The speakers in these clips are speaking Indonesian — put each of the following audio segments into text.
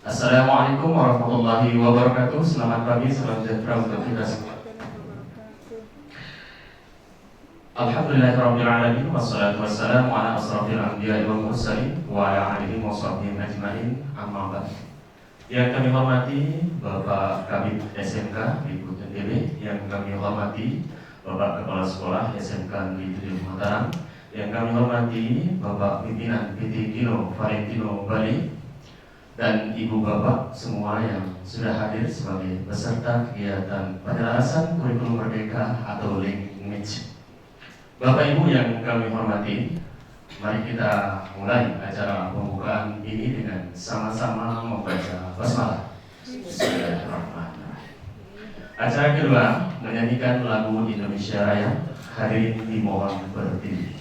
Assalamualaikum warahmatullahi wabarakatuh. Selamat pagi, salam sejahtera untuk kita semua. Alhamdulillahirabbil alamin wassalatu wassalamu ala asrofil anbiya'i wal mursalin wa ala alihi wa sahbihi ajmain. Amma ba'd. Yang kami hormati Bapak Kabid SMK Ibu NTB, yang kami hormati Bapak Kepala Sekolah SMK Negeri 7 Mataram, yang kami hormati Bapak Pimpinan PT Dino Valentino Bali, dan ibu bapak semua yang sudah hadir sebagai peserta kegiatan penyelarasan kurikulum merdeka atau Link Match. Bapak ibu yang kami hormati, mari kita mulai acara pembukaan ini dengan sama-sama membaca basmalah. Bismillahirrahmanirrahim. Acara kedua menyanyikan lagu Indonesia Raya. Hadirin dimohon berdiri.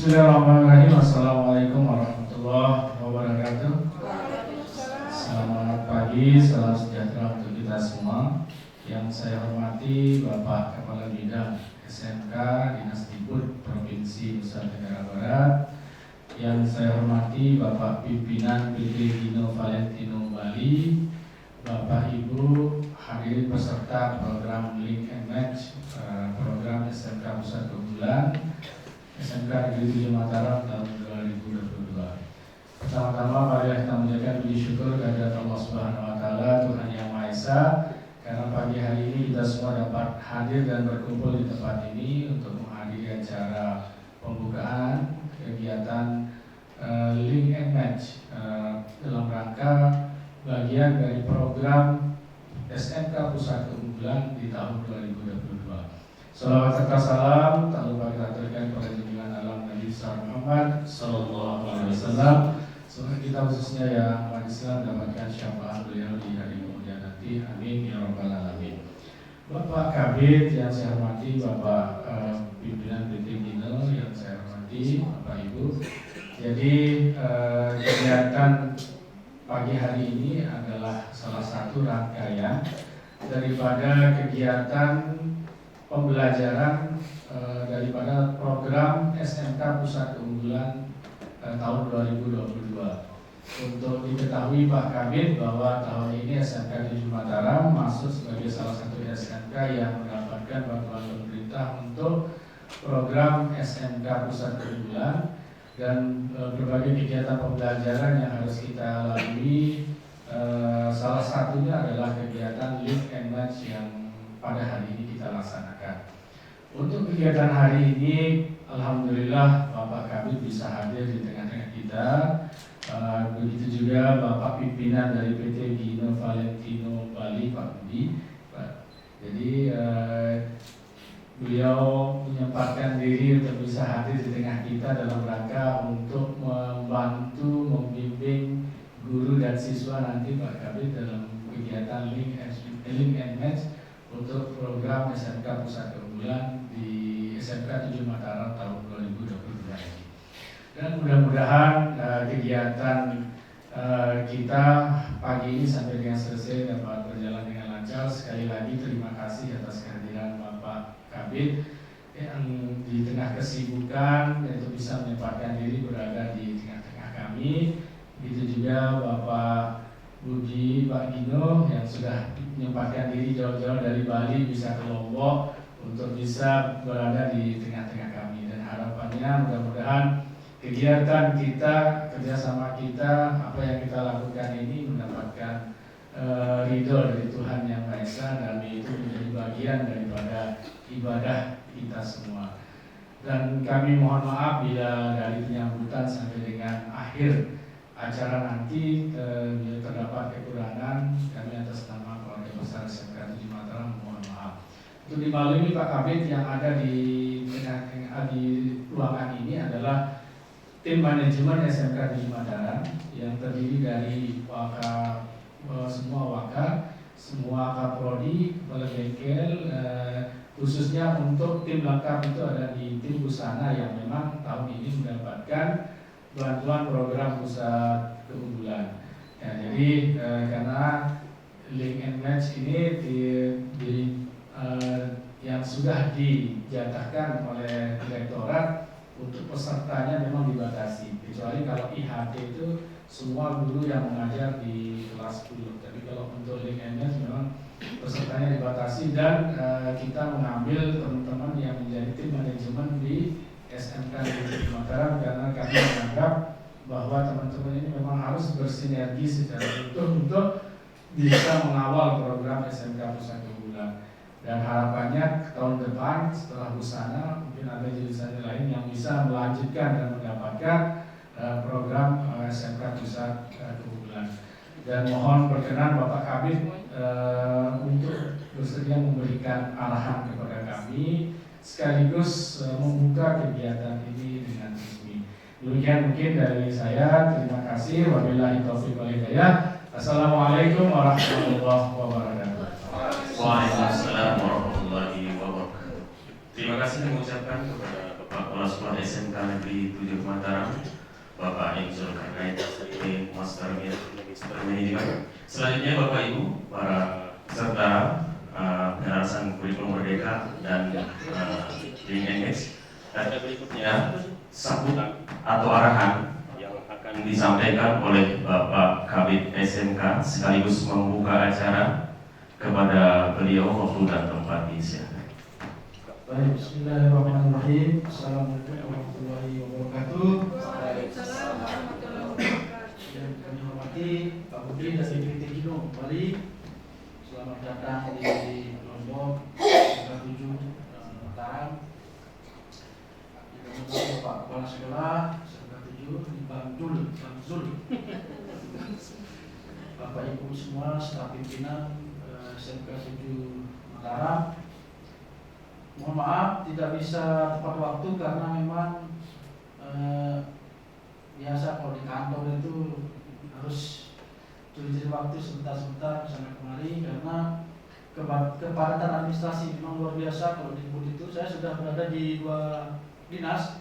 Bismillahirrahmanirrahim. Assalamualaikum warahmatullahi wabarakatuh. Selamat pagi, salam sejahtera untuk kita semua. Yang saya hormati Bapak Kepala Bidang SMK Dinas Dikbud Provinsi Nusa Tenggara Barat. Yang saya hormati Bapak Pimpinan PT Dino Valentino Bali, Bapak Ibu hadirin peserta program Link and Match, program SMK Pusat Keunggulan SMK Negeri 7 Mataram tahun 2022. Pertama-tama marilah kita menjadikan puji syukur kehadirat Allah Subhanahu wa taala, Tuhan Yang Maha Esa, karena pagi hari ini kita semua dapat hadir dan berkumpul di tempat ini untuk menghadiri acara pembukaan kegiatan Link and Match dalam rangka bagian dari program SMK Pusat Keunggulan di tahun 2022. Salawat serta salam tak lupa kita aturkan pada junjungan alam Nabi Muhammad Sallallahu Alaihi Wasallam. Semoga kita khususnya yang umat Islam mendapatkan syafaat beliau di hari kemudian nanti. Amin ya rabbal alamin. Bapak Kabid yang saya hormati, Bapak Pimpinan PT Dino yang saya hormati, Bapak Ibu. Jadi kegiatan pagi hari ini adalah salah satu rangkaian daripada kegiatan pembelajaran daripada program SMK Pusat Keunggulan tahun 2022. Untuk diketahui Pak Kabid bahwa tahun ini SMK 7 Mataram masuk sebagai salah satu SMK yang mendapatkan bantuan pemerintah untuk program SMK Pusat Keunggulan, dan berbagai kegiatan pembelajaran yang harus kita lalui. Salah satunya adalah kegiatan Link and Match yang pada hari ini kita laksanakan. Untuk kegiatan hari ini, alhamdulillah Bapak Kabid bisa hadir di tengah-tengah kita. Begitu juga Bapak Pimpinan dari PT Dino Valentino Bali, Pak Budi. Jadi beliau menyempatkan diri untuk bisa hadir di tengah kita dalam rangka untuk membantu membimbing guru dan siswa nanti Pak Kabid dalam kegiatan Link and Match untuk program SMK Pusat Keunggulan di SMK 7 Mataram tahun 2022 ini. Dan mudah-mudahan kegiatan kita pagi ini sampai dengan selesai dapat berjalan dengan lancar. Sekali lagi terima kasih atas kehadiran Bapak Kabid yang di tengah kesibukan itu bisa menyempatkan diri berada di tengah-tengah kami. Begitu juga Bapak Budi, Pak Gino yang sudah menyempatkan diri jauh-jauh dari Bali bisa ke Lombok untuk bisa berada di tengah-tengah kami, dan harapannya mudah-mudahan kegiatan kita, kerjasama kita, apa yang kita lakukan ini mendapatkan ridho dari Tuhan Yang Maha Esa, dan itu menjadi bagian daripada ibadah kita semua. Dan kami mohon maaf bila dari penyambutan sampai dengan akhir acara nanti bila terdapat kekurangan, kami atas nama keluarga besar SMK 7 Mataram mohon maaf. Untuk dimaklumi Pak Kabid, yang ada di tengah-tengah di ruangan ini adalah tim manajemen SMK 7 Mataram yang terdiri dari semua kaprodi, kepala bengkel, khususnya untuk tim lengkap itu ada di tim Busana yang memang tahun ini mendapatkan bantuan program pusat keunggulan. Ya, jadi karena link and match ini yang sudah dijatahkan oleh direktorat untuk pesertanya memang dibatasi, kecuali kalau IHT itu semua guru yang mengajar di kelas 10. Tapi kalau untuk link and match memang pesertanya dibatasi, dan kita mengambil teman-teman yang menjadi tim manajemen di SMK di Mataram karena kami menganggap bahwa teman-teman ini memang harus bersinergi secara utuh untuk bisa mengawal program SMK Pusat Keunggulan. Dan harapannya tahun depan setelah Busana mungkin ada jurusan lain yang bisa melanjutkan dan mendapatkan program SMK Pusat Keunggulan. Dan mohon berkenan Bapak Kabid untuk bersedia memberikan arahan kepada kami sekaligus membuka kegiatan ini dengan resmi. Demikian mungkin dari saya. Terima kasih. Wabillahi taufiq wal hidayah. Assalamualaikum warahmatullahi wabarakatuh. Waalaikumsalam warahmatullahi wabarakatuh. Terima kasih mengucapkan kepada Bapak Kepala Sekolah SMK Negeri 7 Mataram, Bapak Inzul Karnait, SPP Master Manajemen. Selanjutnya Bapak Ibu, para peserta penyelesaian kurikulum merdeka dan link and match. Dan berikutnya sambutan atau arahan yang akan disampaikan oleh Bapak Kabid SMK sekaligus membuka acara. Kepada beliau waktu dan tempat disiapkan. Baik, bismillahirrahmanirrahim. Assalamualaikum warahmatullahi wabarakatuh. Waalaikumsalam warahmatullahi wabarakatuh. Yang kami hormati Pak Budi dari PT Gino Bali. Selamat datang di Lombok, SMK 7 Mataram. Yang kami Pak Kepala Sekolah SMK 7 di Bangzul. Bapak Ibu semua, staf pimpinan SMK 7 Mataram. Mohon maaf tidak bisa tepat waktu karena memang biasa kalau di kantor itu harus curi waktu sebentar-sebentar sana kemari karena kepadatan administrasi memang luar biasa. Kalau di Bud itu saya sudah berada di 2 dinas,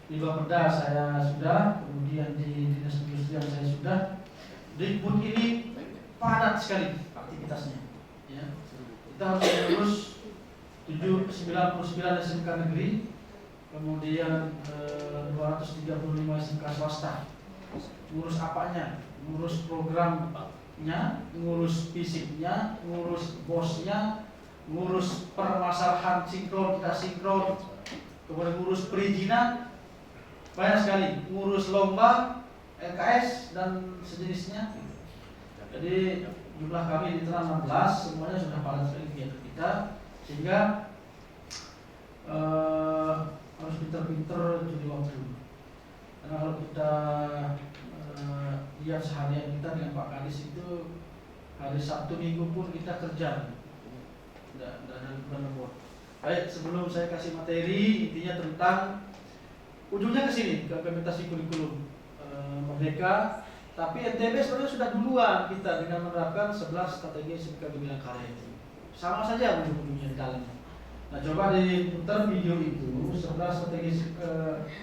di 2 perda saya sudah, kemudian di dinas industrian saya sudah. Di Bud ini padat sekali aktivitasnya. Ya. Kita harus mengurus 99 SMK negeri, kemudian 235 SMK swasta. Ngurus apanya? Ngurus programnya, ngurus fisiknya, ngurus bosnya, ngurus permasalahan sinkron, tidak sinkron, kemudian ngurus perizinan, banyak sekali, ngurus lomba, LKS dan sejenisnya. Jadi jumlah kami di Trans 16 semuanya sudah padat sekali kegiatan kita, sehingga harus pinter-pinter curi waktu. Karena kalau kita lihat seharian kita dengan Pak Kadis itu hari Sabtu Minggu pun kita kerja, tidak ada bulan. Baik, sebelum saya kasih materi, intinya tentang ujungnya ke sini, ke implementasi kurikulum merdeka. Tapi NTB sebenarnya sudah duluan kita dengan menerapkan 11 strategi SMK Gemilang Karya itu. Sama saja ujung-ujungnya di dalamnya. Nah, coba diputar video itu 11 strategi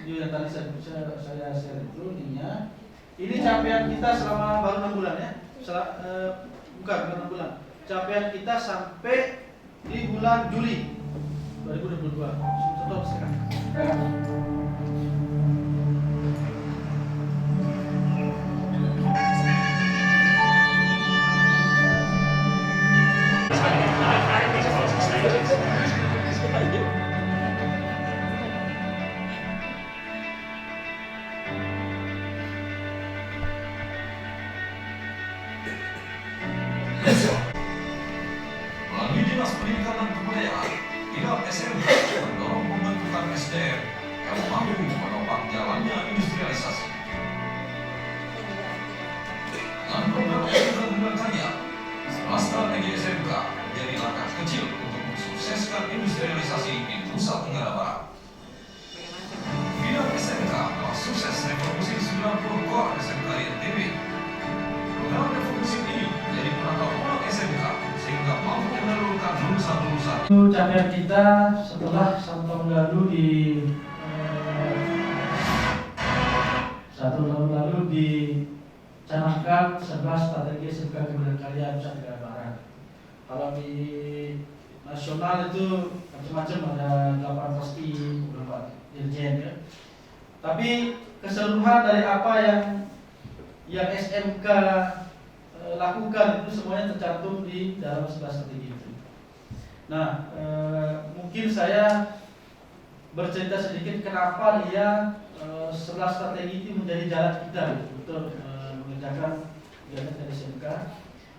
video yang tadi saya share itu ininya. Ini capaian kita selama baru 6 bulan ya. Bukan 6 bulan. Capaian kita sampai di bulan Juli 2022. kantor sekarang. Melalui Dinas Pendidikan dan Kebudayaan, pihak SMK mendorong pembentukan SDM yang mampu menopang jalannya industrialisasi. Dengan program SMK Karya, sebuah strategi SMK menjadi langkah kecil untuk mensukseskan industrialisasi di Nusa Tenggara Barat. Bidang SMK telah sukses revolusi 90 core SMK di NTB. Program revolusi ini menjadi penata ulang SMK sehingga mampu menelurkan lulusan-lulusan. Itu capaian kita setelah 1 tahun lalu dicanangkan 11 strategi SMK Kebudayaan Karya Nusa Tenggara Barat. Kalau di nasional itu macam-macam, ada 8 pasti beberapa dirjen ya. Tapi keseluruhan dari apa yang SMK lakukan itu semuanya tercantum di dalam 11 strategi itu. Nah, mungkin saya bercerita sedikit kenapa dia 11 strategi itu menjadi jalan kita untuk mengerjakan kegiatan dari SMK.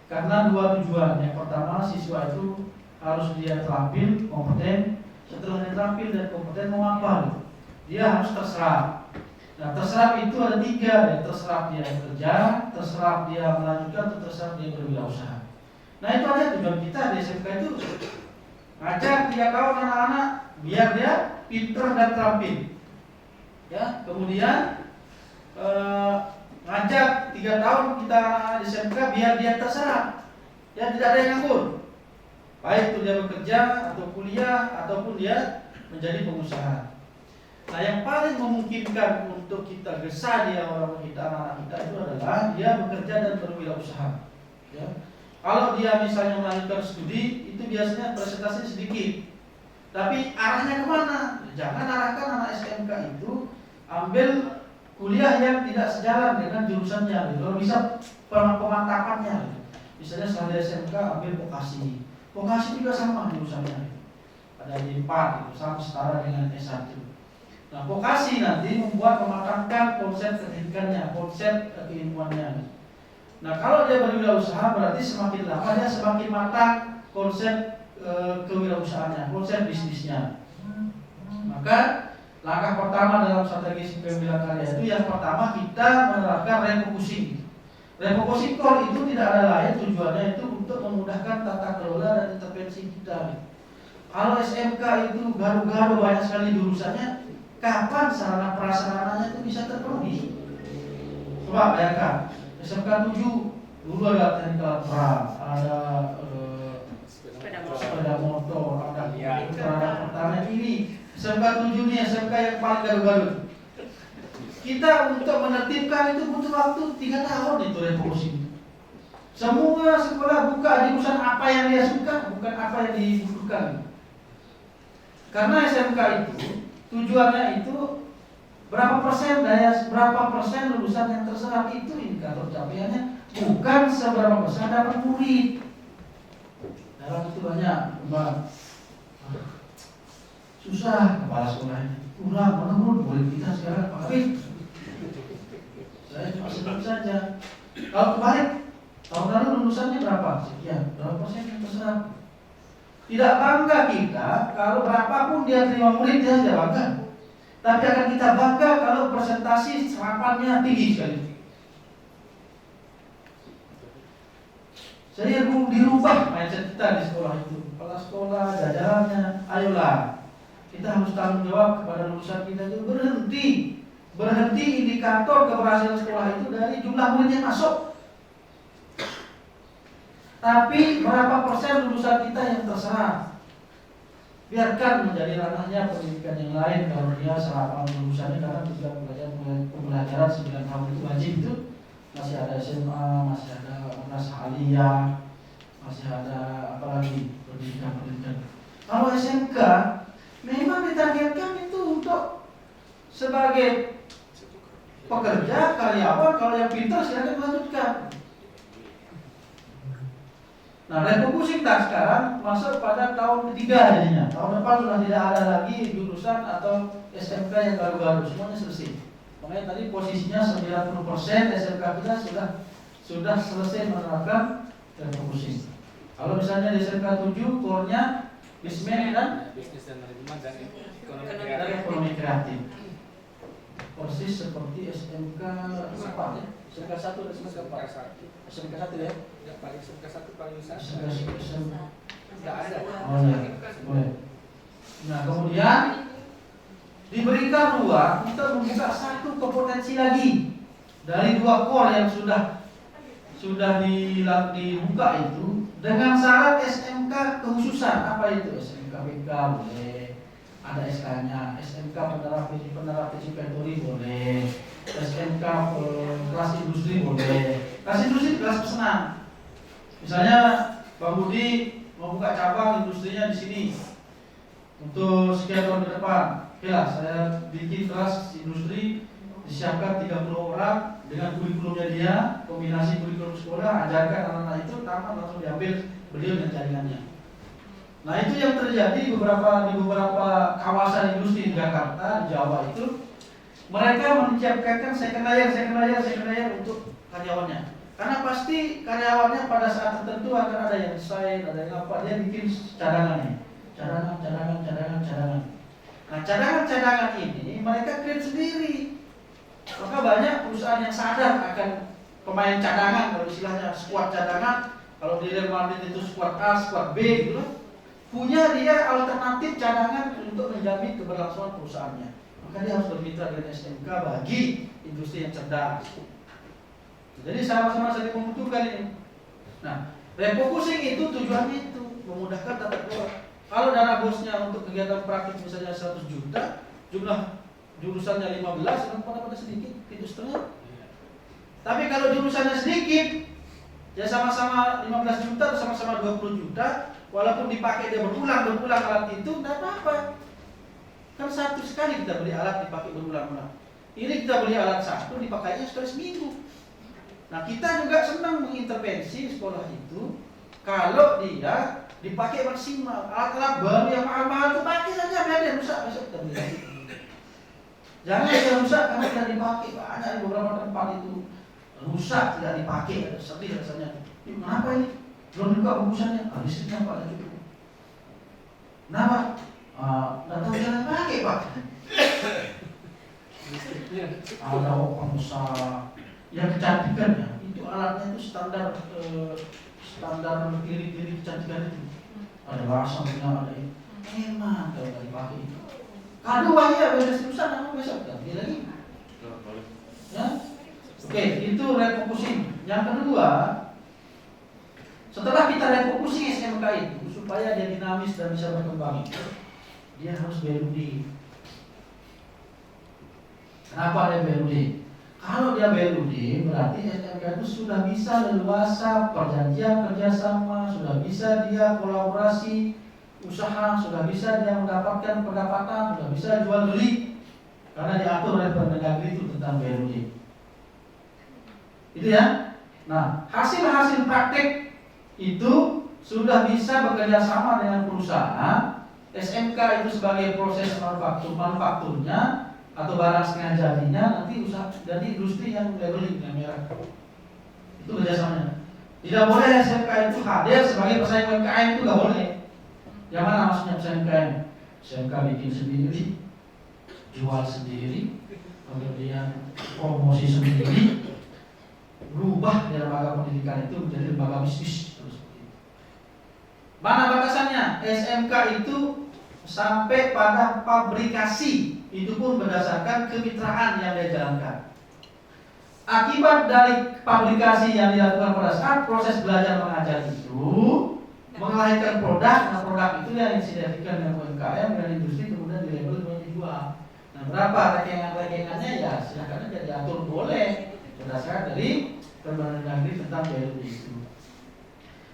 Karena dua tujuan. Yang pertama, siswa itu harus dia terampil, kompeten. Setelah dia terampil dan kompeten, mau apa? Dia harus terserap. Nah, terserap itu ada 3, ya. Terserap dia kerja, terserap dia melanjutkan, atau terserap dia berwirausaha. Nah, itu aja tujuan kita di SMK itu. Ngajak 3 tahun anak-anak biar dia pinter dan terampil. Ya, kemudian ngajak 3 tahun kita anak-anak di SMK biar dia terserap. Ya, tidak ada yang nganggur. Baik itu dia bekerja atau kuliah ataupun dia menjadi pengusaha. Nah, yang paling memungkinkan untuk kita gesa dia orang kita, anak-anak kita itu adalah dia bekerja dan berwirausaha. Ya. Kalau dia misalnya melanjutkan studi, itu biasanya presentasi sedikit. Tapi arahnya kemana? Jangan arahkan anak SMK itu ambil kuliah yang tidak sejalan dengan jurusannya. Kalau bisa pemantapannya. Misalnya setelah SMK ambil vokasi. Vokasi juga sama jurusannya. Ada di 4 itu, sama setara dengan S1. Nah, vokasi nanti membuat mematangkan konsep pendidikannya, konsep keilmuannya. Nah, kalau dia berwirausaha berarti semakin lama dia semakin matang konsep kewirausahaannya, konsep bisnisnya. Maka langkah pertama dalam strategi pembiayaan karya itu yang pertama kita menerapkan refocusing. Refocusing core itu tidak ada lain tujuannya itu untuk memudahkan tata kelola dan intervensi kita. Kalau SMK itu garu-garu banyak sekali jurusannya, kapan sarana prasarananya itu bisa terpenuhi? Coba bayangkan, SMK 7 dulu ada teknik alat berat, ada sepeda motor, ada pertanian ini. SMK 7 ini SMK yang paling garu-garu. Kita untuk menertibkan itu butuh waktu 3 tahun itu revolusi. Semua sekolah buka jurusan apa yang dia suka, bukan apa yang dibutuhkan. Karena SMK itu tujuannya itu berapa persen lulusan yang terserap itu indikator capaiannya, bukan seberapa persen dapat murid. Dalam itu banyak, susah kepala sekolah ini. Kurang, menurut murid kita sekarang Pak Habib. Saya cuma senang saja. Kalau kebalik, tahun lalu lulusannya berapa? Sekian, berapa persen yang terserap? Tidak bangga kita kalau berapapun dia terima murid, dia tidak bangga. Tapi akan kita bangga kalau presentasi serapannya tinggi sekali. Saya dirubah mindset kita di sekolah itu. Kepala sekolah, jajarannya, ayolah kita harus tanggung jawab kepada lulusan kita itu berhenti indikator keberhasilan sekolah itu dari jumlah murid yang masuk. Tapi berapa persen lulusan kita yang terserap? Biarkan menjadi ranahnya pendidikan yang lain. Kalau dia serapan lulusannya, karena juga pembelajaran 9 tahun itu wajib itu. Masih ada SMA, masih ada madrasah masih ada apa lagi pendidikan. Kalau SMK memang ditargetkan itu untuk sebagai pekerja, karyawan. Kalau yang pintar silakan melanjutkan. Nah, refocusing sekarang masuk pada tahun ketiga jadinya. Tahun depan sudah tidak ada lagi jurusan atau SMK yang baru-baru, semuanya selesai. Makanya tadi posisinya 90% SMK kita sudah selesai menerapkan refocusing. Kalau misalnya di SMK 7 core-nya bisnis dan manajemen dan ekonomi kreatif. Persis seperti SMK apa ya? SMK 1 dan SMK 4. SMK 1 ya? Enggak, paling SMK 1 paling besar. SMK. Enggak ada. Oh ya, boleh. Nah, kemudian diberikan ruang untuk membuka satu kompetensi lagi dari 2 core yang sudah dibuka itu dengan syarat SMK kekhususan. Apa itu? SMK BK boleh, ada SK-nya, SMK penerap inventory boleh, SMK kelas industri boleh. Kelas industri kelas pesanan. Misalnya Bang Budi mau buka cabang industrinya di sini untuk sekian tahun ke depan. Oke lah, saya bikin kelas industri, disiapkan 30 orang dengan kurikulumnya dia, kombinasi kurikulum sekolah, ajarkan anak-anak itu, tamat langsung diambil beliau dengan jaringannya. Nah, itu yang terjadi di beberapa kawasan industri di Jakarta, di Jawa itu, mereka menciptakan second layer untuk karyawannya. Karena pasti karyawannya pada saat tertentu akan ada yang sign, ada yang apa, dia bikin cadangannya. Cadangan. Nah, cadangan ini mereka create sendiri. Maka banyak perusahaan yang sadar akan pemain cadangan, kalau istilahnya squad cadangan. Kalau di Real Madrid itu squad A, squad B gitu loh. Punya dia alternatif cadangan untuk menjamin keberlangsungan perusahaannya. Maka dia harus bermitra dengan SMK bagi industri yang cerdas. Jadi sama-sama saling membutuhkan ini. Nah, refocusing itu tujuannya itu memudahkan tata kelola. Kalau dana bosnya untuk kegiatan praktik misalnya 100 juta, jumlah jurusannya 15, pada sedikit, itu setengah. Tapi kalau jurusannya sedikit, ya sama-sama 15 juta, sama-sama 20 juta, walaupun dipakai dia berulang alat itu, tidak apa-apa. Kan satu sekali kita beli alat dipakai berulang-ulang. Ini kita beli alat satu, dipakainya sekali seminggu. Nah, kita juga senang mengintervensi sekolah itu kalau dia dipakai maksimal. Alat-alat baru yang mahal-mahal itu pakai saja, biar dia rusak besok kita beli lagi. Jangan dia rusak karena tidak dipakai. Banyak di beberapa tempat itu rusak tidak dipakai, sedih rasanya. Kenapa ini? Belum buka bungkusannya, listriknya Pak, tidak cukup. Kenapa? Tidak tahu jangan pakai Pak. Ada pengusaha yang kecantikannya itu alatnya itu standar diri kecantikan itu. Ada rasanya, ada ini. Emang kalau nggak dipakai itu. Kedua ya beres rusak, namun besok ganti lagi. Ya, oke, itu refocusing. Yang kedua, setelah kita refocusing SMK itu supaya dia dinamis dan bisa berkembang, dia harus BLUD. Kenapa dia BLUD? Kalau dia BLUD berarti SMK itu sudah bisa leluasa perjanjian kerjasama, sudah bisa dia kolaborasi usaha, sudah bisa dia mendapatkan pendapatan, sudah bisa jual beli karena diatur oleh Permendagri itu tentang BLUD. Itu ya. Nah, hasil-hasil praktek itu sudah bisa bekerja sama dengan perusahaan. SMK itu sebagai proses manufakturnya atau barang setengah jadinya, nanti usaha jadi industri yang labeling yang merah. Itu kerjasamanya. Tidak boleh SMK itu hadir sebagai pesaing UMKM, itu nggak boleh. Yang mana maksudnya pesaing UMKM? SMK bikin sendiri, jual sendiri, kemudian promosi sendiri, berubah dari lembaga pendidikan itu menjadi lembaga bisnis. Mana batasannya? SMK itu sampai pada pabrikasi, itu pun berdasarkan kemitraan yang dia jalankan. Akibat dari pabrikasi yang dilakukan pada saat proses belajar mengajar itu melahirkan produk. Nah, produk itu yang disidentikan dengan UMKM dan industri, kemudian dilabel dan dijual. Nah, berapa rekengan-rekengannya ya silakan aja diatur, boleh berdasarkan dari Permendagri tentang BLUD itu.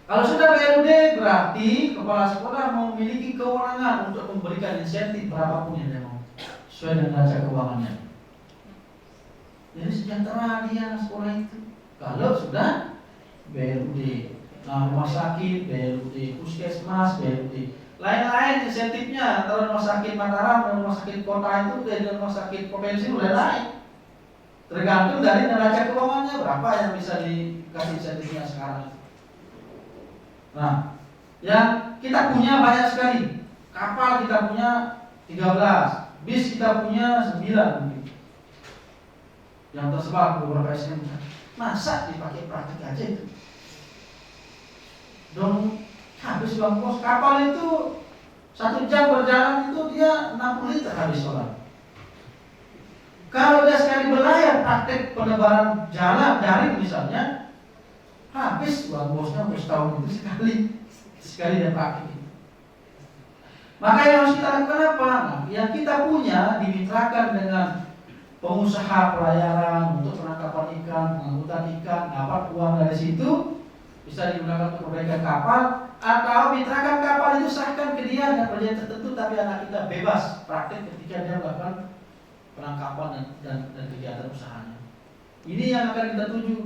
Kalau sudah BLUD berarti kepala sekolah memiliki kewenangan untuk memberikan insentif berapapun yang dia mau sesuai dengan neraca keuangannya. Jadi sejahtera dia sekolah itu. Kalau sudah BLUD, nah, rumah sakit, BLUD, puskesmas, BLUD, lain-lain insentifnya antara rumah sakit Mataram dan rumah sakit kota itu dan rumah sakit provinsi lain-lain. Tergantung dari neraca keuangannya berapa yang bisa dikasih insentifnya sekarang. Nah, yang kita punya banyak sekali. Kapal kita punya 13, bis kita punya 9 mungkin. Yang tersebar di beberapa SMK. Masa dipakai praktik aja itu? Dong habis uang kos. Kapal itu 1 jam berjalan itu dia 60 liter habis orang. Kalau dia sekali berlayar praktek penebaran jalan daring misalnya, habis uang bosnya untuk setahun itu sekali dia pakai. Maka yang harus kita lakukan apa? Nah, yang kita punya dimitrakan dengan pengusaha pelayaran untuk penangkapan ikan, pengangkutan ikan, dapat uang dari situ bisa digunakan untuk perbaikan kapal, atau mitrakan kapal itu serahkan ke dia dengan perjanjian tertentu, tapi anak kita bebas praktek ketika dia melakukan penangkapan dan kegiatan usahanya. Ini yang akan kita tuju.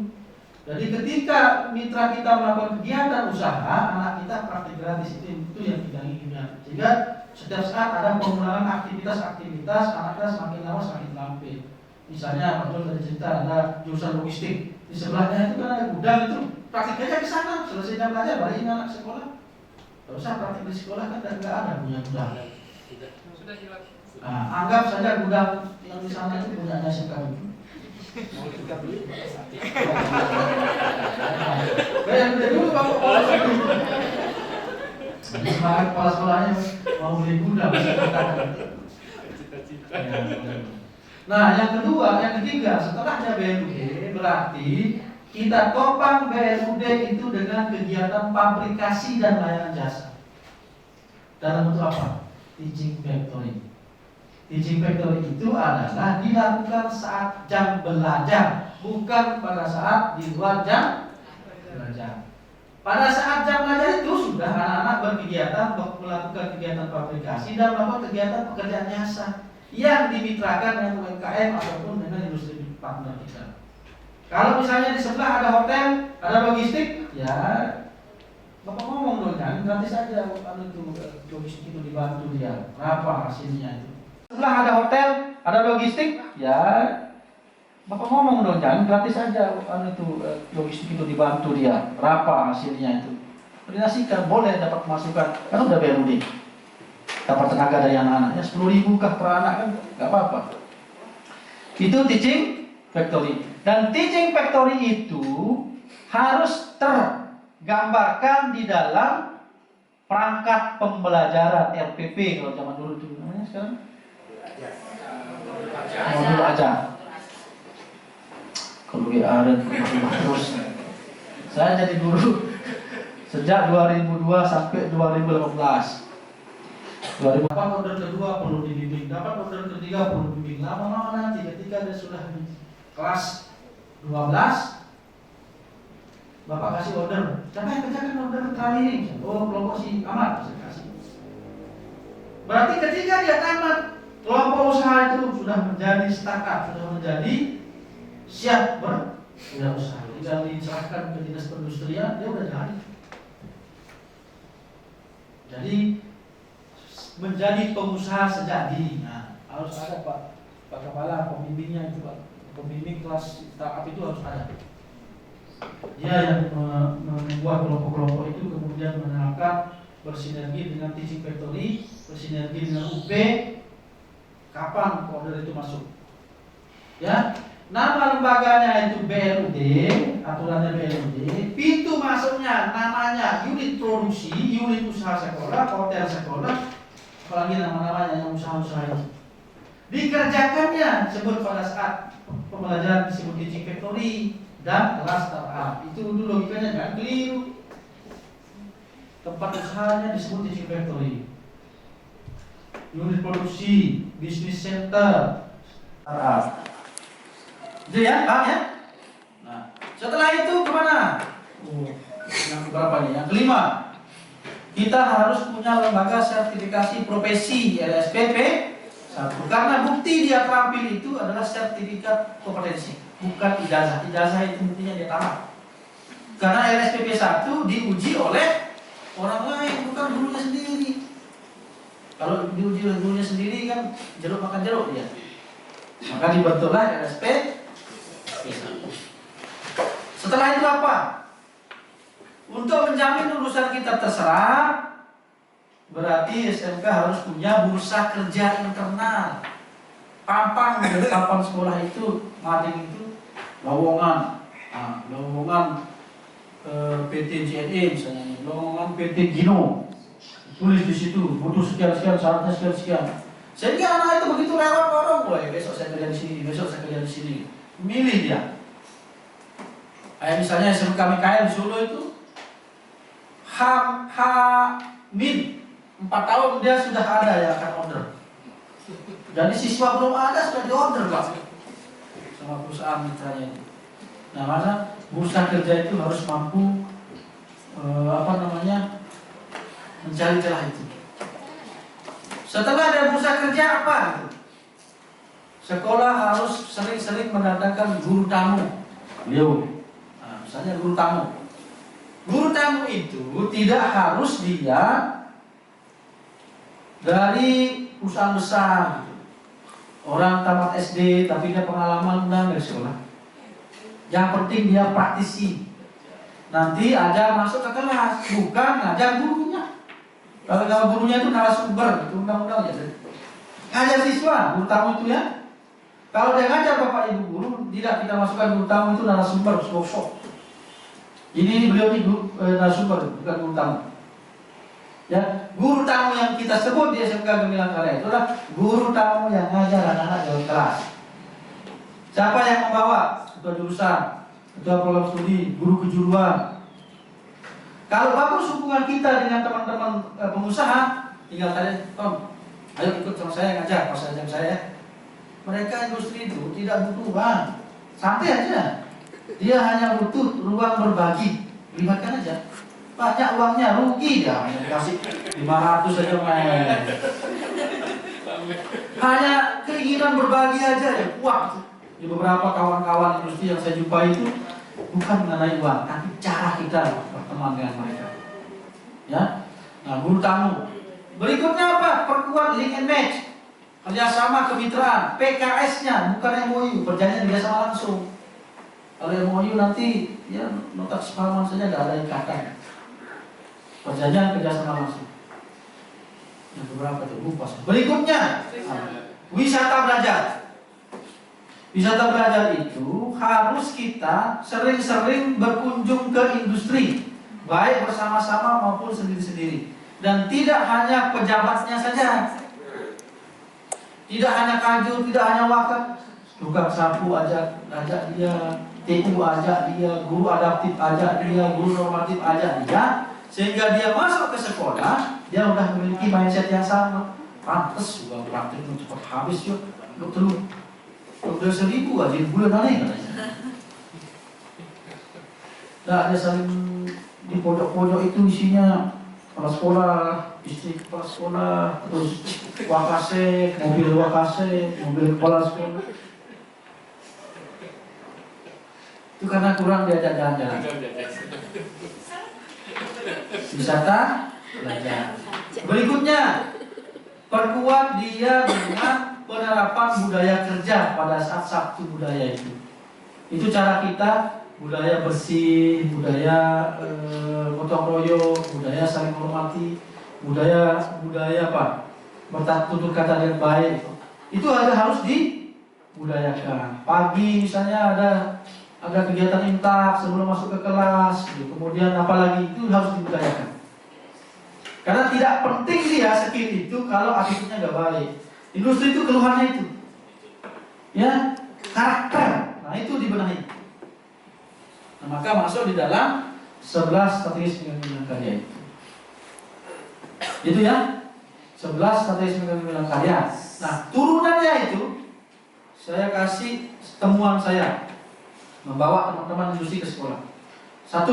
Jadi ketika mitra kita melakukan kegiatan usaha, anak kita praktik gratis itu yang kita inginkan. Sehingga setiap saat ada pengulangan aktivitas, anak kita semakin lama semakin terampil. Misalnya Pak Jul tadi cerita ada jurusan logistik, di sebelahnya itu kan ada gudang itu, praktik aja ke sana, selesai jam belajar balik anak sekolah. Kalau usah praktik di sekolah kan nggak ada punya gudang. Sudah jelas. Nah, anggap saja gudang yang di sana itu punyanya SMK. Mau kita beli pada saat itu. Bayar dulu Bapak Kepala Sekolah. Semangat kepala sekolahnya mau beli gudang bisa katakan. Cita-cita. Nah, yang ketiga, setelah ada BLUD berarti kita topang BLUD itu dengan kegiatan pabrikasi dan layanan jasa. Dalam bentuk apa? Teaching factory. Teaching factory itu adalah dilakukan saat jam belajar, bukan pada saat di luar jam belajar. Pada saat jam belajar itu sudah anak-anak berkegiatan, melakukan kegiatan fabrikasi dan melakukan kegiatan pekerjaan jasa yang dimitrakan dengan UMKM ataupun dengan industri partner kita. Kalau misalnya di sebelah ada hotel, ada logistik, ya Bapak ngomong dong, jangan gratis aja itu logistik itu dibantu dia. Berapa hasilnya itu? Setelah ada hotel, ada logistik, ya Bapak ngomong dong, jangan gratis aja itu logistik itu dibantu dia. Berapa hasilnya itu? Koordinasikan, boleh dapat masukan. Kan udah BLUD. Dapat tenaga dari anak-anaknya 10.000 kah per anak kan nggak apa-apa. Itu teaching factory. Dan teaching factory itu harus tergambarkan di dalam perangkat pembelajaran RPP kalau zaman dulu namanya sekarang. Modul aja. Kalau ada terus. Saya jadi guru sejak 2002 sampai 2018. 2000 dapat order kedua perlu dibimbing, dapat order ketiga perlu dibimbing. Lama-lama nanti ketika dia sudah di kelas 12, Bapak kasih order. Siapa yang kerjakan order kali ini? Oh, kelompok si Ahmad saya kasih. Berarti ketika dia tamat, kelompok usaha itu sudah menjadi startup, sudah menjadi siap berwirausaha. Tinggal diserahkan ke dinas perindustrian, dia udah jadi. Jadi menjadi pengusaha sejak dini. Nah, harus ada Pak Kepala pembimbingnya itu Pak. Pembimbing kelas startup itu harus ada. Dia yang membuat kelompok-kelompok itu kemudian menerapkan bersinergi dengan teaching factory, bersinergi dengan UP. Kapan order itu masuk? Ya, nama lembaganya itu BLUD, aturannya BLUD. Pintu masuknya namanya unit produksi, unit usaha sekolah, hotel sekolah. Apalagi nama-namanya yang usaha-usaha itu dikerjakannya disebut pada saat pembelajaran disebut teaching factory dan kelas startup. Itu dulu logikanya, jangan keliru. Tempat usahanya disebut teaching factory, unit produksi, business center, startup. Itu ya, paham ya? Nah, setelah itu kemana? Yang berapa nih? Yang kelima, kita harus punya lembaga sertifikasi profesi LSPP 1. Karena bukti dia terampil itu adalah sertifikat kompetensi, bukan ijazah. Ijazah itu buktinya dia tamat. Karena LSPP 1 diuji oleh orang lain, bukan gurunya sendiri. Kalau diuji oleh gurunya sendiri kan jeruk makan jeruk dia. Maka dibentuklah LSPP 1. Setelah itu apa? Untuk menjamin lulusan kita terserap, berarti SMK harus punya bursa kerja internal. Pampang dari papan sekolah itu, mading itu lowongan, lowongan PT JNE misalnya, lowongan PT Gino, tulis di situ butuh sekian syaratnya sekian. Sehingga anak itu begitu lewat orang, boy, besok saya kerja di sini, besok saya kerja di sini, milih dia. Kayak misalnya SMK Mikael di Solo itu, Min 4 tahun dia sudah ada yang akan order. Jadi siswa belum ada sudah di order Pak sama perusahaan mitranya itu. Nah, maka bursa kerja itu harus mampu mencari celah itu. Setelah ada bursa kerja apa gitu? Sekolah harus sering-sering mendatangkan guru tamu. Misalnya guru tamu. Guru tamu itu tidak harus dia dari perusahaan besar. Orang tamat SD tapi dia pengalaman dari sekolah. Yang penting dia praktisi. Nanti ajar masuk ke kelas, bukan ngajar gurunya. Kalau gurunya itu narasumber, itu undang-undang ya. Ngajar siswa, guru tamu itu ya. Kalau dia ngajar Bapak Ibu guru, tidak kita masukkan guru tamu itu narasumber, workshop. Ini beliau ini narasumber, bukan guru tamu. Ya, guru tamu yang kita sebut di SMK Gemilang Karya itu adalah guru tamu yang ngajar anak-anak dalam kelas. Siapa yang membawa? Ketua jurusan, ketua program studi, guru kejuruan. Kalau bagus hubungan kita dengan teman-teman pengusaha, tinggal tanya, Tom, ayo ikut sama saya ngajar, pas ajar saya. Mereka industri itu tidak butuh uang, santai aja. Dia hanya butuh ruang berbagi, libatkan aja. Banyak uangnya, rugi dia, hanya dikasih 500 saja main. Hanya keinginan berbagi aja ya, uang. Di beberapa kawan-kawan industri yang saya jumpai itu bukan mengenai uang, tapi cara kita berteman dengan mereka. Ya, nah guru tamu. Berikutnya apa? Perkuat link and match, kerjasama kemitraan, PKS-nya bukan MOU, perjanjian kerjasama langsung. Kalau MOU nanti ya nota kesepahaman saja, tidak ada ikatan. Perjanjian kerjasama langsung. Yang beberapa itu lupa. Berikutnya, wisata belajar. Wisata belajar itu harus kita sering-sering berkunjung ke industri, baik bersama-sama maupun sendiri-sendiri. Dan tidak hanya pejabatnya saja, tidak hanya kajur, tidak hanya wakil, tukang sapu ajak dia, TU ajak dia, guru adaptif ajak dia, guru normatif ajak dia, sehingga dia masuk ke sekolah, dia sudah memiliki mindset yang sama. Pantes juga praktik itu cepat habis yuk, udah 1.000 aja bulan aneh katanya. Nah, ada saling di pojok-pojok itu isinya kepala sekolah, istri kepala sekolah, terus wakase, mobil kepala sekolah. Itu karena kurang diajak jalan-jalan. Wisata belajar. Berikutnya, perkuat dia dengan penerapan budaya kerja pada saat Sabtu budaya itu. Itu cara kita, budaya bersih, budaya gotong royong, budaya saling menghormati, budaya apa? Bertutur kata dengan baik. Itu harus dibudayakan. Pagi misalnya ada kegiatan imtak sebelum masuk ke kelas, gitu. Kemudian apalagi itu harus dibudayakan. Karena tidak penting dia skill itu kalau attitude-nya nggak baik. Industri itu keluhannya itu, ya karakter. Nah itu dibenahi. Nah, maka masuk di dalam 11 strategi pemimpinan karya itu. Itu ya, 11 strategi pemimpinan karya. Nah turunannya itu saya kasih temuan saya membawa teman-teman industri ke sekolah. 1.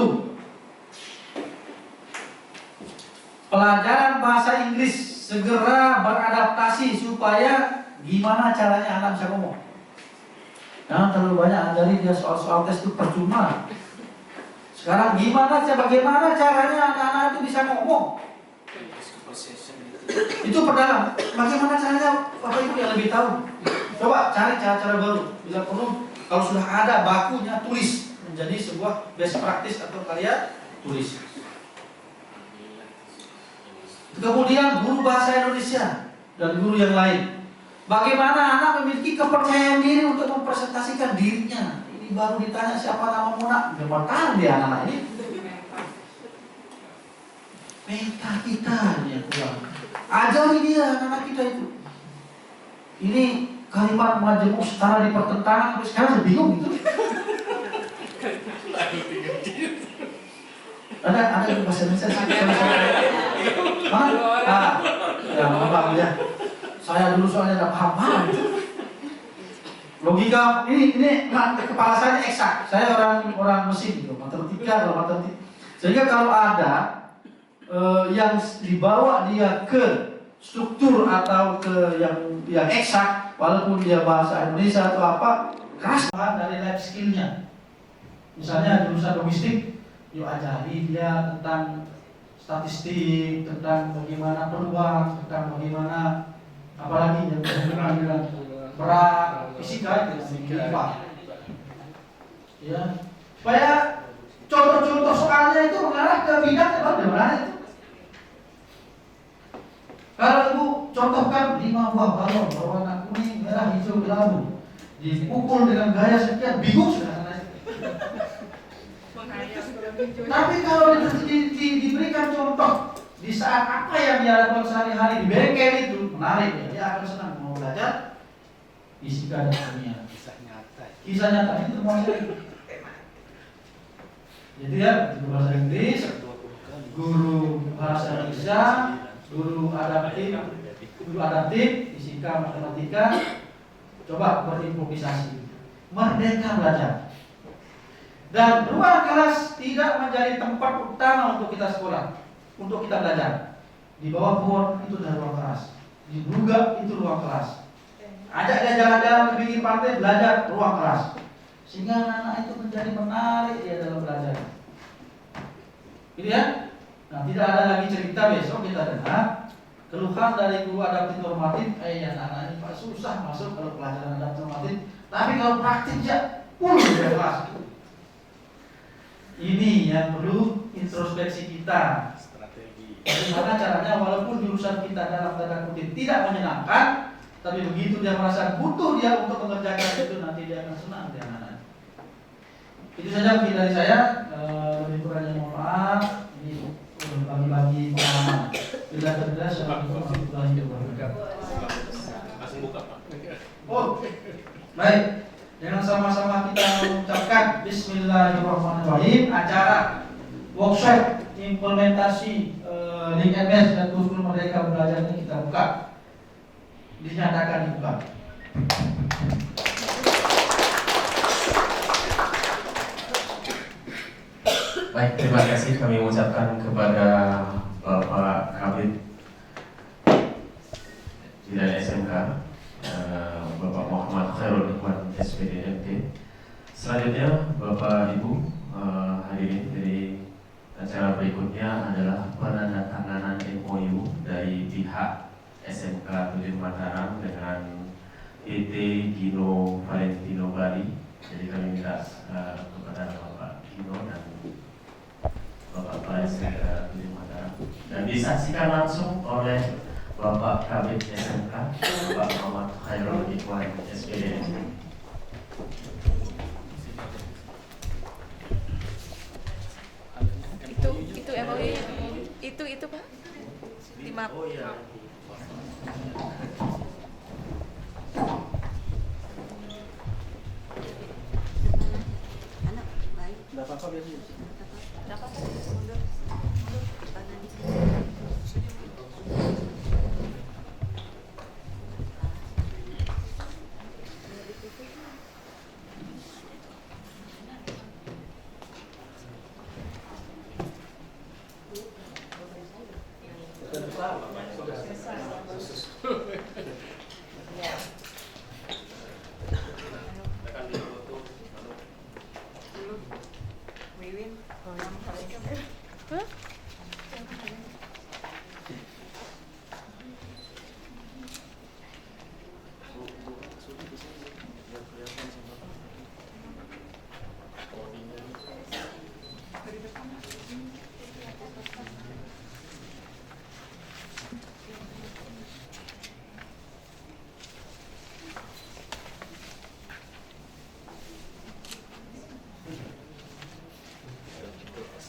pelajaran bahasa Inggris segera beradaptasi supaya gimana caranya anak bisa ngomong. Jangan terlalu banyak ajari dia soal-soal tes itu percuma. Sekarang bagaimana caranya anak-anak itu bisa ngomong? Itu perdalam. Bagaimana caranya Bapak Ibu yang lebih tahu? Coba cari cara-cara baru. Bila perlu, kalau sudah ada bakunya, tulis menjadi sebuah best practice atau kalian tulis. Kemudian guru bahasa Indonesia dan guru yang lain. Bagaimana anak memiliki kepercayaan diri untuk mempresentasikan dirinya. Ini baru ditanya siapa nama Mona, gemetar dia anak-anak ini. Peta kita yang kurang. Ajari dia anak-anak kita itu. Ini kalimat majemuk setara di pertentangan, tapi sekarang saya bingung gitu. Ada bahasa Indonesia. Ya maaf ya. Saya dulu soalnya nggak paham gitu. Logika ini kepala saya eksak. Saya orang mesin gitu, matematika. Sehingga kalau ada yang dibawa dia ke struktur atau ke yang eksak, walaupun dia bahasa Indonesia atau apa, keras dari life skillnya. Misalnya jurusan logistik, yuk ajari dia tentang statistik, tentang bagaimana peluang, tentang bagaimana apalagi yang berhubungan dengan berat, fisika itu ya, supaya contoh-contoh soalnya itu mengarah ke bidang yang bagaimana itu. Kalau ibu contohkan 5 buah balon berwarna kuning, merah, hijau, biru, dipukul dengan gaya sekian, bingung sudah. Tapi kalau diberikan contoh di saat apa yang dia lakukan sehari-hari di bengkel itu, menarik ya, dia akan senang mau belajar fisika dan kimia. Kisah nyata itu semua sering. Jadi ya, guru bahasa Inggris, guru bahasa Indonesia, guru adaptif, fisika, matematika, coba berimprovisasi, merdeka belajar. Dan ruang kelas tidak menjadi tempat utama untuk kita sekolah, untuk kita belajar. Di bawah pohon itu adalah ruang kelas, di Bruga itu ruang kelas. Ajak dia jalan-jalan ke pinggir pantai belajar, ruang kelas. Sehingga anak-anak itu menjadi menarik dia dalam belajar. Gitu ya? Nah, tidak ada lagi cerita besok kita dengar keluhan dari guru adaptif normatif, anak-anak ini Pak susah masuk kalau pelajaran adaptif normatif. Tapi kalau praktik ya, di kelas. Ini yang perlu introspeksi kita. Strategi. Bagaimana caranya walaupun jurusan kita dalam tanda kutip tidak menyenangkan, tapi begitu dia merasa butuh dia untuk mengerjakan itu, nanti dia akan senang dia anak-anak. Itu saja mungkin dari saya. Lebih kurangnya mohon maaf. Ini bagi-bagi pengalaman. Bila terjelas, Assalamualaikum warahmatullahi wabarakatuh. Langsung buka Pak. Oh, baik. Dengan sama-sama kita mengucapkan Bismillahirrahmanirrahim. Acara workshop implementasi Link MS dan kurikulum Merdeka Belajar ini kita buka. Dinyatakan dibuka. Baik, terima kasih kami ucapkan kepada Bapak Kabid Bidan SMK, Bapak Muhammad Khairul Ikhwan SPDMT. Selanjutnya Bapak Ibu hadirin, dari acara berikutnya adalah penandatanganan MOU dari pihak SMK 7 Mataram dengan PT Gino Valentino Bali. Jadi kami minta kepada Bapak Gino dan Bapak SMK 7 Mataram, dan disaksikan langsung oleh Bapak Kabid SMK, Bapak Muhammad Khairul Ikhwan SPDMT. Itu MOU itu Pak. 5. Oh iya. Tidak apa-apa biasanya. Ya. Tekan di foto. Wiwin. Oh, yang kali ini. Hah?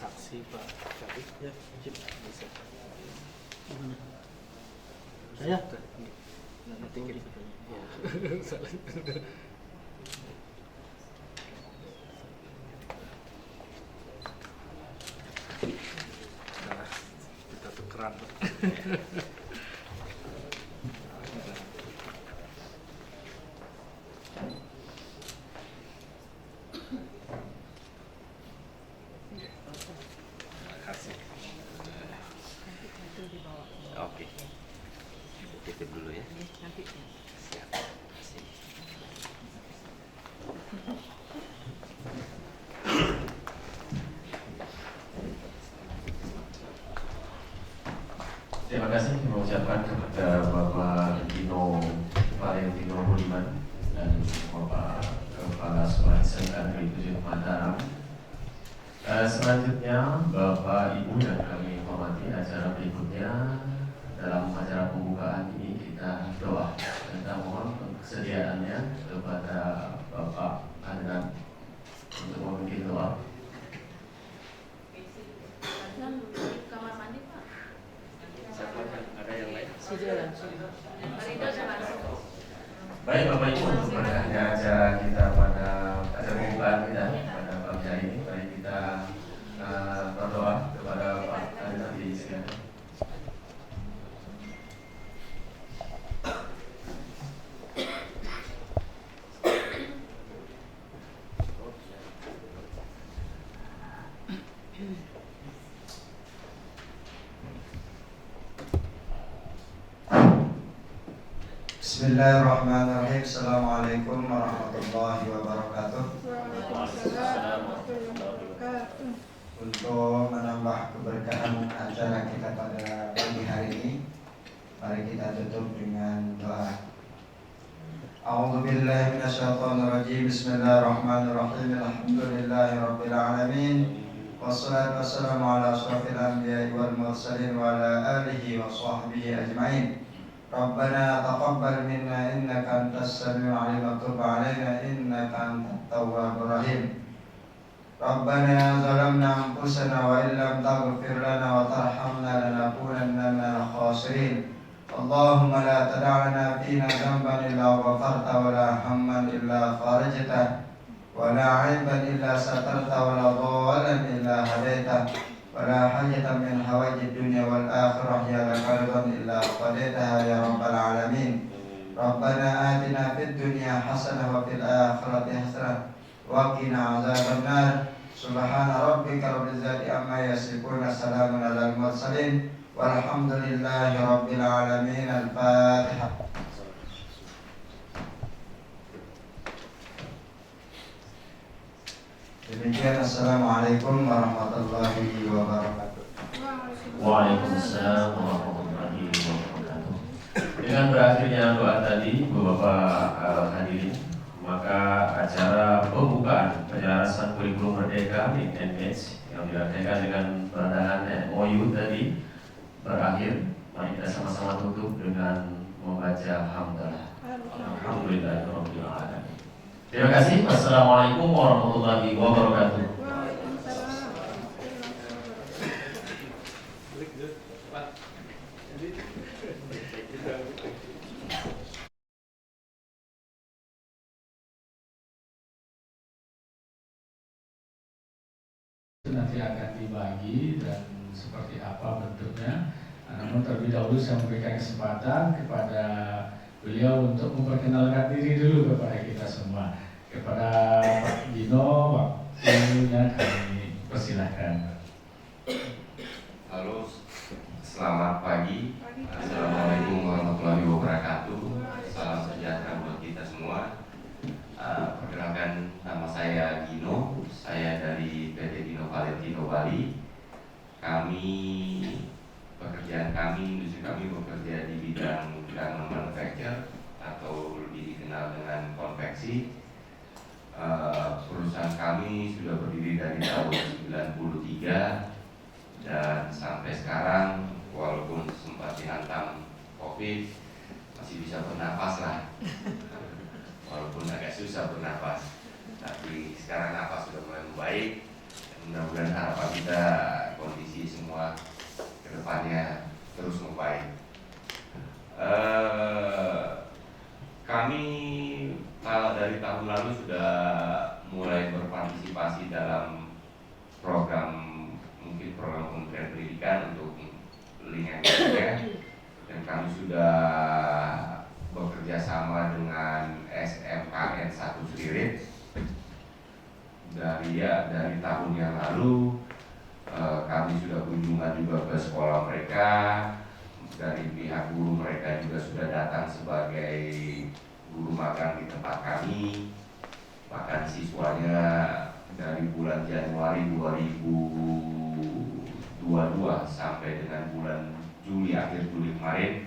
Saksi Pak Kabit ya, bisa. Saya? Nanti kiri. Ya. Salah. Nah, kita tukeran. Kasih. Oke. Titip dulu ya. Nanti. Siap. Kasih. Terima kasih mengucapkan kepada Bapak Dino Valentino Budiman dan Bapak Kepala Sekolah SMK Negeri 7 Mataram. Selanjutnya Bapak Ibu yang kami hormati, acara berikutnya dalam acara pembukaan ini kita doa. Kita mohon kesediaannya kepada Bapak Adnan untuk memimpin doa. Kamar mandi, Pak. Ada yang lain? Baik Bapak Ibu, untuk berkahnya acara kita pada acara pembukaan kita pada pagi hari ini, mari kita berdoa kepada Pak Adnan di sini. Bismillahirrahmanirrahim. Assalamualaikum warahmatullahi wabarakatuh. Untuk menambah keberkahan acara kita pada pagi hari ini, mari kita tutup dengan doa. A'udzubillahi minasyaitonirrajim. Bismillahirrahmanirrahim. Alhamdulillahirabbil alamin. Wassalatu wassalamu ala asyrafil anbiya'i wal mursalin wa ala alihi wa sahbihi ajma'in. Rabbana taqabbal minna innaka antas samiul alim wa tub alaina innaka antat tawwabur rahim. Rabbana zalamna anfusana wa illam taghfir lana wa tarhamna lanakunanna minal khasirin. Allahumma la tada' lana fina dhanban illa ghafarta wa la hamman illa farajta wa la 'aiban illa satarta wa la dhalan illa hadaita. ولا حاجة من حوائج الدنيا والآخرة يا لك رضا إلا قضيتها يا رب العالمين. ربنا آتنا في الدنيا حسنة وفي الآخرة حسنة وقنا عذاب النار. سبحان ربك رب العزة عما يصفون سلام على المرسلين والحمد لله رب العالمين. الفاتحة. Demikian, assalamualaikum warahmatullahi wabarakatuh. Waalaikumsalam warahmatullahi wabarakatuh. Dengan berakhirnya doa tadi, Bapak hadirin, maka acara pembukaan penyelarasan kurikulum Merdeka di NMH yang diadakan dengan perandangan MOU tadi berakhir. Mari kita sama-sama tutup dengan membaca hamdalah. Alhamdulillahirabbil alamin. Terima kasih. Wassalamualaikum warahmatullahi wabarakatuh. Nanti akan dibagi dan seperti apa bentuknya. Namun terlebih dahulu saya memberikan kesempatan kepada beliau untuk memperkenalkan diri dulu kepada kita semua. Kepada Pak Dino, waktunya kami persilahkan. Halo, Selamat pagi. Assalamualaikum warahmatullahi wabarakatuh. Salam sejahtera buat kita semua. Perkenalkan, nama saya Gino. Saya dari PT Dino Valentino Bali. Industri kami bekerja di bidang garment manufacture atau lebih dikenal dengan konveksi. Perusahaan kami sudah berdiri dari tahun 93 dan sampai sekarang, walaupun sempat dihantam COVID, masih bisa bernapas lah. Walaupun agak susah bernapas, tapi sekarang napas sudah mulai membaik. Mudah-mudahan harapan kita kondisi semua kedepannya terus membaik. Kami dari tahun lalu sudah mulai berpartisipasi dalam program Kementerian Pendidikan untuk lingkungannya, dan kami sudah bekerja sama dengan SMKN 1 Spirit dari tahun yang lalu. Kami sudah kunjungan juga ke sekolah mereka. Dari pihak guru mereka juga sudah datang sebagai guru magang di tempat kami. Bahkan siswanya dari bulan Januari 2022 sampai dengan bulan akhir Juli kemarin,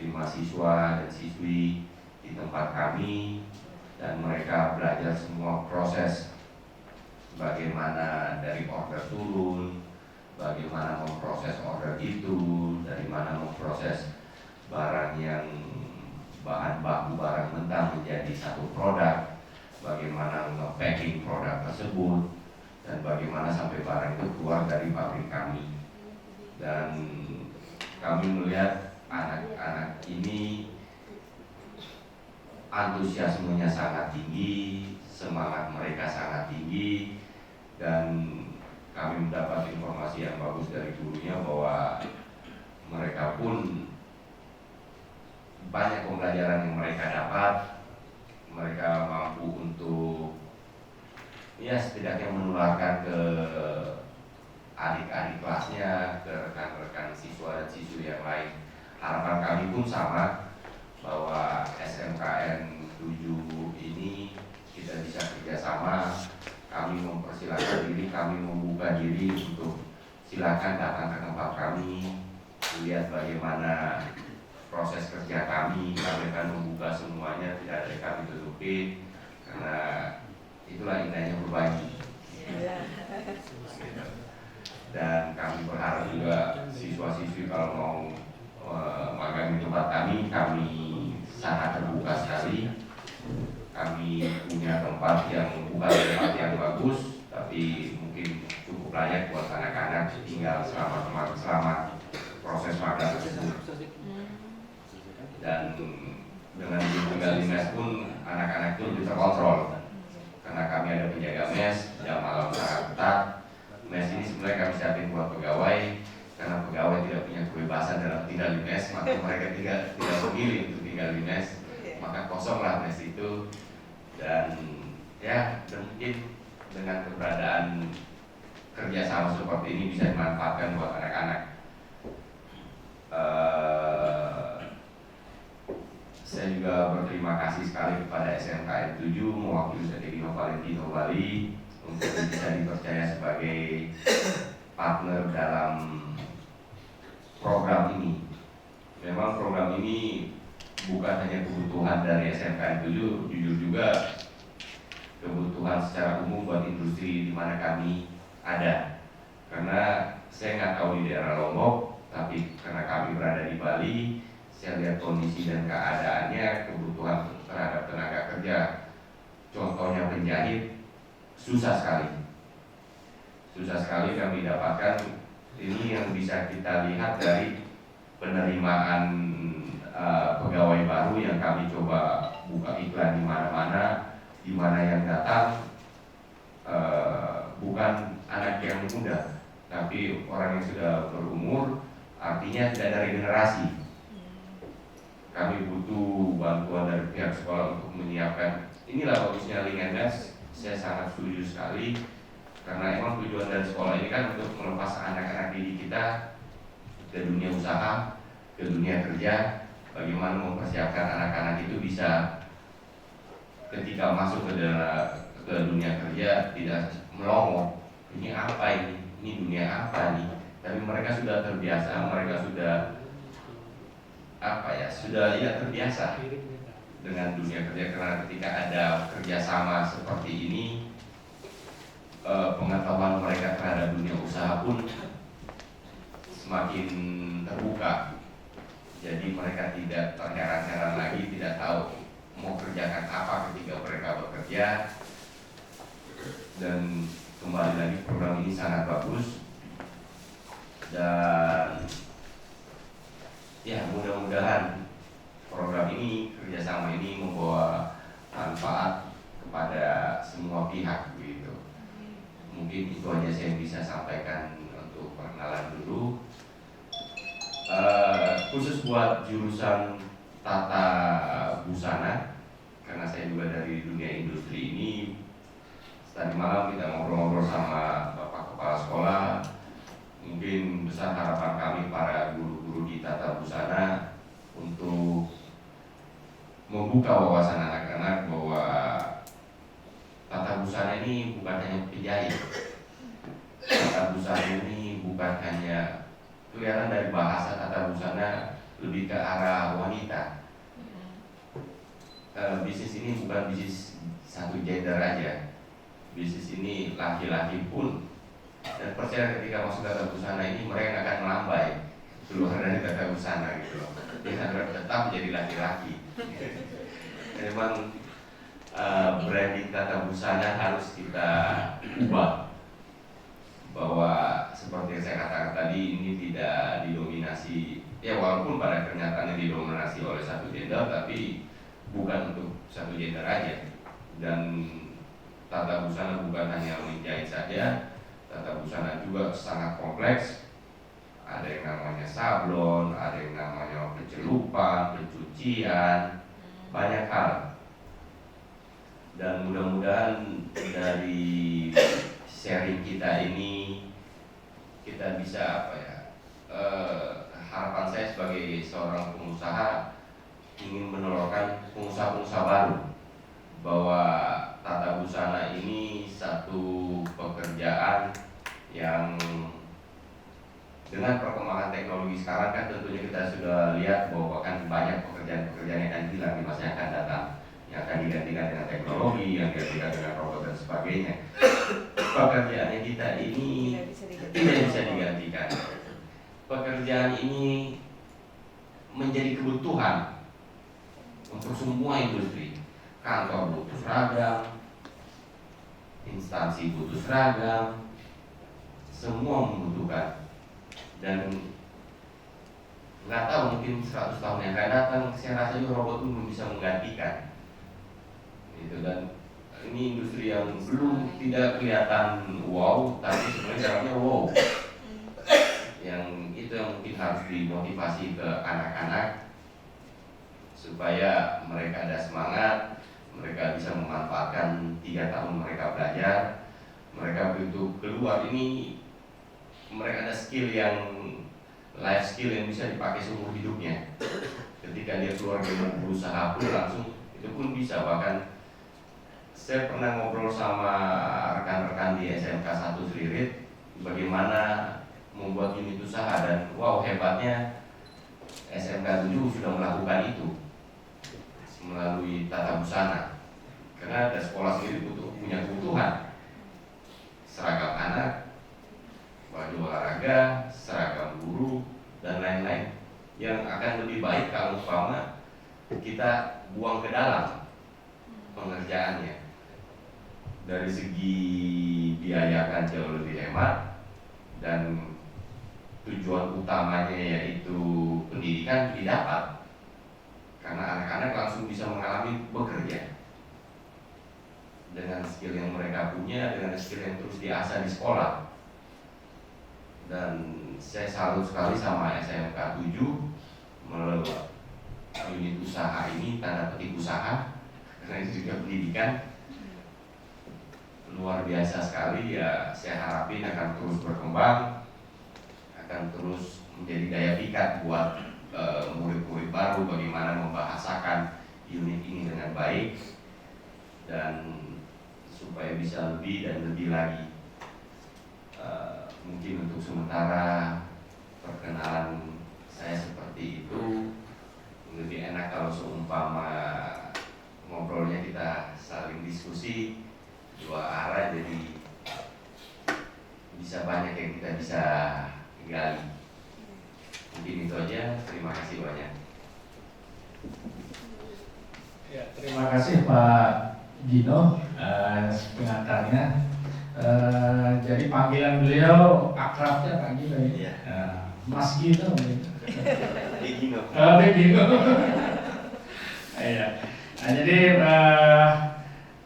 5 siswa dan siswi di tempat kami, dan mereka belajar semua proses bagaimana dari order turun, bagaimana memproses order itu, dari mana memproses barang yang bahan baku barang mentah menjadi satu produk, bagaimana nge-packing produk tersebut, dan bagaimana sampai barang itu keluar dari pabrik kami. Dan kami melihat anak-anak ini antusiasmenya sangat tinggi, semangat mereka sangat tinggi, dan kami mendapat informasi yang bagus dari gurunya bahwa mereka pun banyak pembelajaran yang mereka dapat. Mereka mampu untuk setidaknya menularkan ke adik-adik kelasnya, ke rekan-rekan siswa dan siswi yang lain. Harapan kami pun sama, bahwa SMKN 7 ini kita bisa kerjasama. Kami mempersilahkan diri, kami membuka diri untuk silakan datang ke tempat kami, lihat bagaimana proses kerja kami. Kami akan membuka semuanya, tidak ada yang kami tutupi, karena itulah indahnya berbagi. Dan kami berharap juga siswa-siswi kalau mau magang di tempat kami sangat terbuka sekali. Kami punya tempat yang bukan tempat yang bagus, tapi mungkin cukup layak buat anak-anak tinggal selama proses magang tersebut. Dan dengan tinggal di mes pun anak-anak itu lebih terkontrol, karena kami ada penjaga mes, jam malam sangat ketat. Mes ini sebenarnya kami siapin buat pegawai, karena pegawai tidak punya kebebasan dalam tinggal di mes, maka mereka tidak memilih untuk tinggal di mes, maka kosonglah mes itu. Dan mungkin dengan keberadaan kerjasama seperti ini bisa dimanfaatkan buat anak-anak. Saya juga berterima kasih sekali kepada SMKN 7 mewakili PT Dino Valentino Bali untuk bisa dipercaya sebagai partner dalam program ini. Memang program ini bukan hanya kebutuhan dari SMKN 7, jujur juga kebutuhan secara umum buat industri di mana kami ada. Karena saya nggak tahu di daerah Lombok, tapi karena kami berada di Bali, saya lihat kondisi dan keadaannya, kebutuhan terhadap tenaga kerja, contohnya penjahit, susah sekali kami dapatkan. Ini yang bisa kita lihat dari penerimaan pegawai baru yang kami coba buka iklan di mana-mana, di mana yang datang bukan anak yang muda, tapi orang yang sudah berumur, artinya tidak dari generasi. Kami butuh bantuan dari pihak sekolah untuk menyiapkan. Inilah bagusnya Lingendas. Saya sangat setuju sekali, karena emang tujuan dari sekolah ini kan untuk melepas anak-anak didik kita ke dunia usaha, ke dunia kerja, bagaimana mempersiapkan anak-anak itu bisa ketika masuk ke dunia kerja tidak melongo. Ini apa ini dunia apa nih? Tapi mereka sudah terbiasa, mereka sudah terbiasa dengan dunia kerja, karena ketika ada kerjasama seperti ini, pengetahuan mereka terhadap dunia usaha pun semakin terbuka. Jadi mereka tidak terheran-heran lagi, tidak tahu mau kerjakan apa ketika mereka bekerja. Dan kembali lagi, program ini sangat bagus, dan ya mudah-mudahan program ini, kerjasama ini membawa manfaat kepada semua pihak begitu. Mungkin itu aja saya bisa sampaikan untuk perkenalan dulu. Khusus buat jurusan tata busana, karena saya juga dari dunia industri ini. Tadi malam kita ngobrol-ngobrol sama Bapak Kepala Sekolah. Mungkin besar harapan kami para guru-guru di tata busana untuk membuka wawasan anak-anak bahwa tata busana ini bukan hanya penjahit. Tata busana ini bukan hanya, kelihatan dari bahasa tata busana lebih ke arah wanita. Bisnis ini bukan bisnis satu gender aja. Bisnis ini laki-laki pun, dan percaya ketika masuk tata busana ini mereka akan melambai keluar dari tata busana gitu loh. Dia akan tetap menjadi laki-laki. Memang branding tata busana harus kita ubah, bahwa seperti yang saya katakan tadi, ini tidak didominasi, ya walaupun pada kenyataannya didominasi oleh satu gender, tapi bukan untuk satu gender aja. Dan tata busana bukan hanya menjahit saja, tata busana juga sangat kompleks. Ada yang namanya sablon, ada yang namanya pencelupan, pencucian, banyak hal. Dan mudah-mudahan dari sharing kita ini kita bisa harapan saya sebagai seorang pengusaha ingin menelurkan pengusaha-pengusaha baru, bahwa tata busana ini satu pekerjaan yang dengan perkembangan teknologi sekarang kan tentunya kita sudah lihat bahwa akan banyak pekerjaan-pekerjaan yang akan hilang di masa yang akan datang, yang akan digantikan dengan teknologi, yang digantikan dengan robot dan sebagainya. Pekerjaan kita ini tidak bisa digantikan. Pekerjaan ini menjadi kebutuhan untuk semua industri. Kantor butuh seragam, instansi butuh seragam, semua membutuhkan. Dan nggak tahu, mungkin 100 tahun yang akan datang saya rasa juga robot itu belum bisa menggantikan itu. Dan ini industri yang belum tidak kelihatan wow, tapi sebenarnya dalamnya wow. Yang itu yang mungkin harus dimotivasi ke anak-anak supaya mereka ada semangat, mereka bisa memanfaatkan 3 tahun mereka belajar. Mereka begitu keluar ini, mereka ada skill yang life skill yang bisa dipakai seumur hidupnya. Ketika dia keluar dari berusaha pun langsung itu pun bisa. Bahkan saya pernah ngobrol sama rekan-rekan di SMK 1 Slirit bagaimana membuat unit usaha, dan wow, hebatnya SMK 7 sudah melakukan itu melalui tata busana. Karena ada sekolah sendiri punya kebutuhan seragam anak, baju olahraga, seragam guru, dan lain-lain, yang akan lebih baik kalau umpama kita buang ke dalam pengerjaannya. Dari segi biaya akan jauh lebih hemat, dan tujuan utamanya yaitu pendidikan didapat, karena anak-anak langsung bisa mengalami bekerja dengan skill yang mereka punya, dengan skill yang terus diasah di sekolah. Dan saya salut sekali sama SMK 7 melalui unit usaha ini, tanda petik usaha, karena itu juga pendidikan. Luar biasa sekali ya. Saya harapin akan terus berkembang, akan terus menjadi daya lebih dan lebih lagi. Mungkin untuk sementara perkenalan saya seperti itu. Lebih enak kalau seumpama ngobrolnya kita saling diskusi dua arah, jadi bisa banyak yang kita bisa gali. Mungkin itu aja. Terima kasih banyak. Ya, terima kasih Pak Gino pengantarnya. Jadi panggilan beliau akrabnya Pak Gino ya. Iya. Mas Gino. Gino. Gino. Iya. Nah, jadi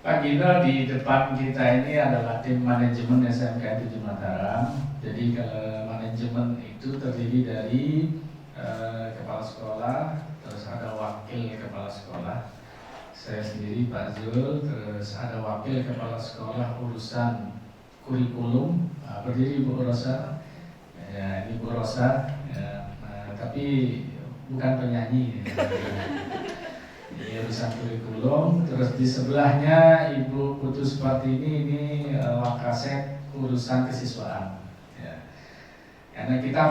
Pak Gino di depan kita ini adalah tim manajemen SMK 7 Mataram. Jadi kalau manajemen itu terdiri dari kepala sekolah, terus ada wakil kepala sekolah. Saya sendiri Pak Zul, terus ada wakil kepala sekolah urusan kurikulum, berdiri Ibu Rosa. Ya, ini Bu Rosa, ya, tapi bukan penyanyi. Ini urusan kurikulum. Terus di sebelahnya Ibu Putu Supartini, ini Wakasek urusan kesiswaan. Ya. Karena kita